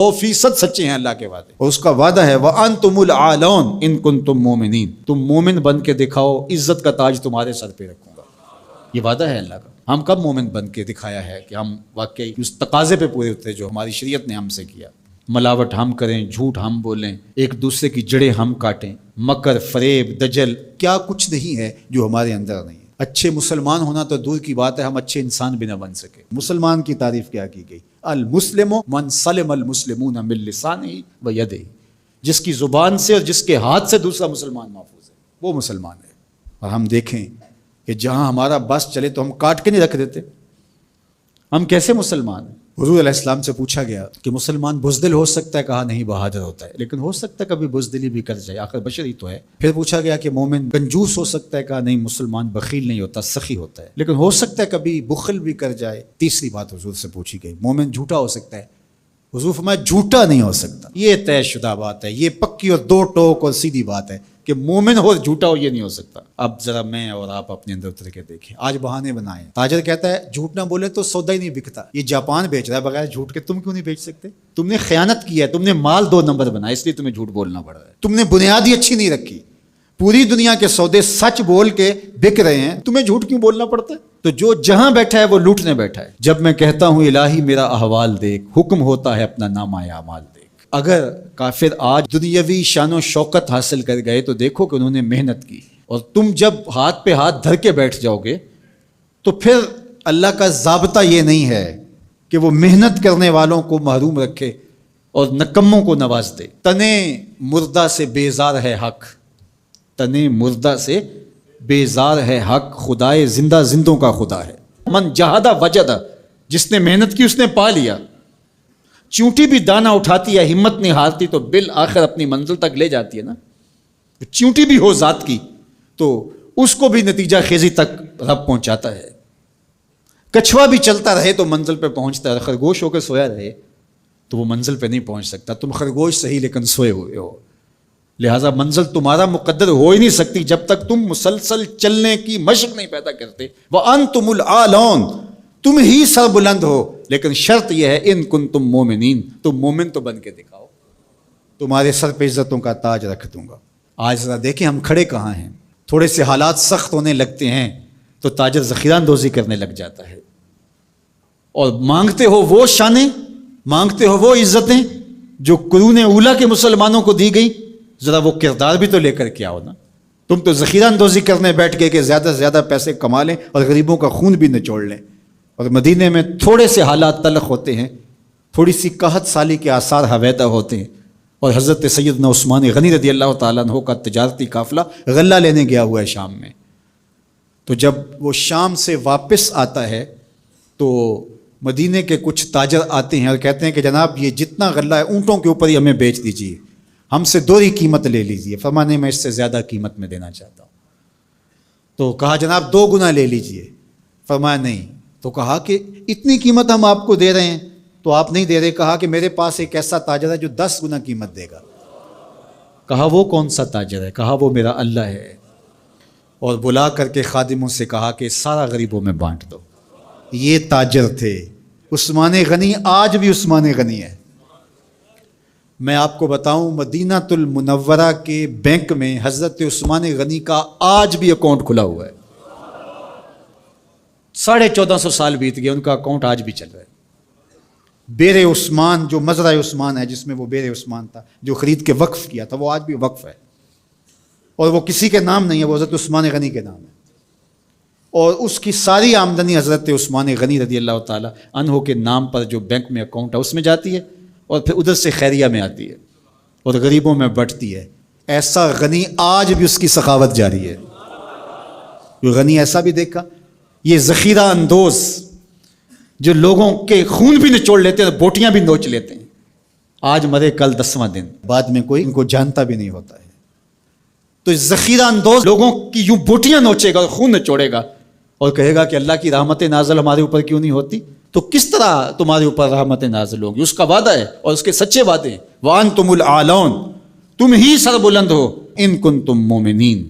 100% سچے ہیں اللہ کے وعدے، اور اس کا وعدہ ہے وَأَنْتُمُ الْأَعْلَوْنَ إِن كُنتُم مُؤْمِنِينَ، تم مومن بن کے دکھاؤ، عزت کا تاج تمہارے سر پہ رکھوں گا۔ یہ وعدہ ہے اللہ کا۔ ہم کب مومن بن کے دکھایا ہے کہ ہم واقعی اس تقاضے پہ پورے اترے جو ہماری شریعت نے ہم سے کیا؟ ملاوٹ ہم کریں، جھوٹ ہم بولیں، ایک دوسرے کی جڑیں ہم کاٹیں، مکر، فریب، دجل، کیا کچھ نہیں ہے جو ہمارے اندر نہیں ہے۔ اچھے مسلمان ہونا تو دور کی بات ہے، ہم اچھے انسان بھی نہ بن سکے۔ مسلمان کی تعریف کیا کی گئی؟ المسلم من سلم المسلمون من لسانہ و یدہ، جس کی زبان سے اور جس کے ہاتھ سے دوسرا مسلمان محفوظ ہے، وہ مسلمان ہے۔ اور ہم دیکھیں کہ جہاں ہمارا بس چلے تو ہم کاٹ کے نہیں رکھ دیتے، ہم کیسے مسلمان ہیں؟ حضور علیہ السلام سے پوچھا گیا کہ مسلمان بزدل ہو سکتا ہے؟ کہا نہیں، بہادر ہوتا ہے، لیکن ہو سکتا ہے کبھی بزدلی بھی کر جائے، آخر بشر ہی تو ہے۔ پھر پوچھا گیا کہ مومن کنجوس ہو سکتا ہے؟ کہا نہیں، مسلمان بخیل نہیں ہوتا، سخی ہوتا ہے، لیکن ہو سکتا ہے کبھی بخل بھی کر جائے۔ تیسری بات حضور سے پوچھی گئی، مومن جھوٹا ہو سکتا ہے؟ حضور فرمایا جھوٹا نہیں ہو سکتا۔ یہ طے شدہ بات ہے، یہ پکی اور دو ٹوک اور سیدھی بات ہے کہ مومن ہو جھوٹا ہو یہ نہیں ہو سکتا۔ اب ذرا میں اور آپ اپنے اندر اتر کے دیکھیں، آج بہانے بنائیں۔ تاجر کہتا ہے جھوٹ نہ بولے تو سودا ہی نہیں بکتا، یہ جاپان بیچ رہا ہے بغیر جھوٹ کے، تم کیوں نہیں بیچ سکتے؟ تم نے خیانت کی ہے، تم نے مال 2 نمبر بنایا، اس لیے تمہیں جھوٹ بولنا پڑ رہا ہے، تم نے بنیاد ہی اچھی نہیں رکھی، پوری دنیا کے سودے سچ بول کے بک رہے ہیں، تمہیں جھوٹ کیوں بولنا پڑتا ہے؟ تو جو جہاں بیٹھا ہے وہ لوٹنے بیٹھا ہے۔ جب میں کہتا ہوں الہی میرا احوال دیکھ، حکم ہوتا ہے اپنا نامہ اعمال دیکھ۔ اگر کافر آج دنیاوی شان و شوکت حاصل کر گئے تو دیکھو کہ انہوں نے محنت کی، اور تم جب ہاتھ پہ ہاتھ دھر کے بیٹھ جاؤ گے تو پھر اللہ کا ضابطہ یہ نہیں ہے کہ وہ محنت کرنے والوں کو محروم رکھے اور نکموں کو نواز دے۔ تنے مردہ سے بیزار ہے حق، تنے مردہ سے بیزار ہے حق، خدائے زندہ زندوں کا خدا ہے۔ من جہادہ وجدہ، جس نے محنت کی اس نے پا لیا۔ چونٹی بھی دانہ اٹھاتی ہے، ہمت نہیں ہارتی تو بالآخر اپنی منزل تک لے جاتی ہے نا۔ چونٹی بھی ہو ذات کی تو اس کو بھی نتیجہ خیزی تک رب پہنچاتا ہے۔ کچھوا بھی چلتا رہے تو منزل پہ پہنچتا ہے، خرگوش ہو کے سویا رہے تو وہ منزل پہ نہیں پہنچ سکتا۔ تم خرگوش صحیح لیکن سوئے ہوئے ہو، لہٰذا منزل تمہارا مقدر ہو ہی نہیں سکتی جب تک تم مسلسل چلنے کی مشق نہیں پیدا کرتے۔ وَأَنْتُمُ الْأَعْلَوْنَ، تم ہی سر بلند ہو، لیکن شرط یہ ہے ان کنتم مومنین، تم مومن تو بن کے دکھاؤ، تمہارے سر پہ عزتوں کا تاج رکھ دوں گا۔ آج ذرا دیکھیں ہم کھڑے کہاں ہیں، تھوڑے سے حالات سخت ہونے لگتے ہیں تو تاجر ذخیرہ اندوزی کرنے لگ جاتا ہے، اور مانگتے ہو وہ شانیں، مانگتے ہو وہ عزتیں جو قرون اولیٰ کے مسلمانوں کو دی گئی، ذرا وہ کردار بھی تو لے کر کے آؤ نا۔ تم تو ذخیرہ اندوزی کرنے بیٹھ گئے کہ زیادہ سے زیادہ پیسے کما لیں اور غریبوں کا خون بھی نچوڑ لیں۔ اور مدینے میں تھوڑے سے حالات تلخ ہوتے ہیں، تھوڑی سی قحط سالی کے آثار حویدہ ہوتے ہیں، اور حضرت سیدنا عثمان غنی رضی اللہ تعالیٰ عنہ کا تجارتی قافلہ غلہ لینے گیا ہوا ہے شام میں، تو جب وہ شام سے واپس آتا ہے تو مدینے کے کچھ تاجر آتے ہیں اور کہتے ہیں کہ جناب یہ جتنا غلہ ہے اونٹوں کے اوپر ہی ہمیں بیچ دیجیے، ہم سے 2 قیمت لے لیجیے۔ فرمانے میں اس سے زیادہ قیمت میں دینا چاہتا ہوں۔ تو کہا جناب 2 گنا لے لیجیے، فرمایا نہیں۔ تو کہا کہ اتنی قیمت ہم آپ کو دے رہے ہیں تو آپ نہیں دے رہے، کہا کہ میرے پاس ایک ایسا تاجر ہے جو 10 گنا قیمت دے گا۔ کہا وہ کون سا تاجر ہے؟ کہا وہ میرا اللہ ہے، اور بلا کر کے خادموں سے کہا کہ سارا غریبوں میں بانٹ دو۔ یہ تاجر تھے عثمان غنی، آج بھی عثمان غنی ہے۔ میں آپ کو بتاؤں مدینہ المنورہ کے بینک میں حضرت عثمان غنی کا آج بھی اکاؤنٹ کھلا ہوا ہے، 1450 سال بیت گئے، ان کا اکاؤنٹ آج بھی چل رہا ہے۔ بیر عثمان جو مزرعہ عثمان ہے، جس میں وہ بیر عثمان تھا جو خرید کے وقف کیا تھا، وہ آج بھی وقف ہے، اور وہ کسی کے نام نہیں ہے، وہ حضرت عثمان غنی کے نام ہے، اور اس کی ساری آمدنی حضرت عثمان غنی رضی اللہ تعالیٰ عنہ کے نام پر جو بینک میں اکاؤنٹ ہے اس میں جاتی ہے، اور پھر ادھر سے خیریہ میں آتی ہے اور غریبوں میں بٹتی ہے۔ ایسا غنی آج بھی اس کی سخاوت جاری ہے۔ جو غنی ایسا بھی دیکھا، یہ ذخیرہ اندوز جو لوگوں کے خون بھی نچوڑ لیتے ہیں، بوٹیاں بھی نوچ لیتے ہیں، آج مرے کل 10واں دن، بعد میں کوئی ان کو جانتا بھی نہیں ہوتا ہے۔ تو ذخیرہ اندوز لوگوں کی یوں بوٹیاں نوچے گا اور خون نچوڑے گا اور کہے گا کہ اللہ کی رحمت نازل ہمارے اوپر کیوں نہیں ہوتی؟ تو کس طرح تمہارے اوپر رحمت نازل ہوگی؟ اس کا وعدہ ہے اور اس کے سچے وعدے ہیں۔ وَأَنْتُمُ الْأَعْلَوْنَ، تم ہی سر بلند ہو، ان کنتم مومنین۔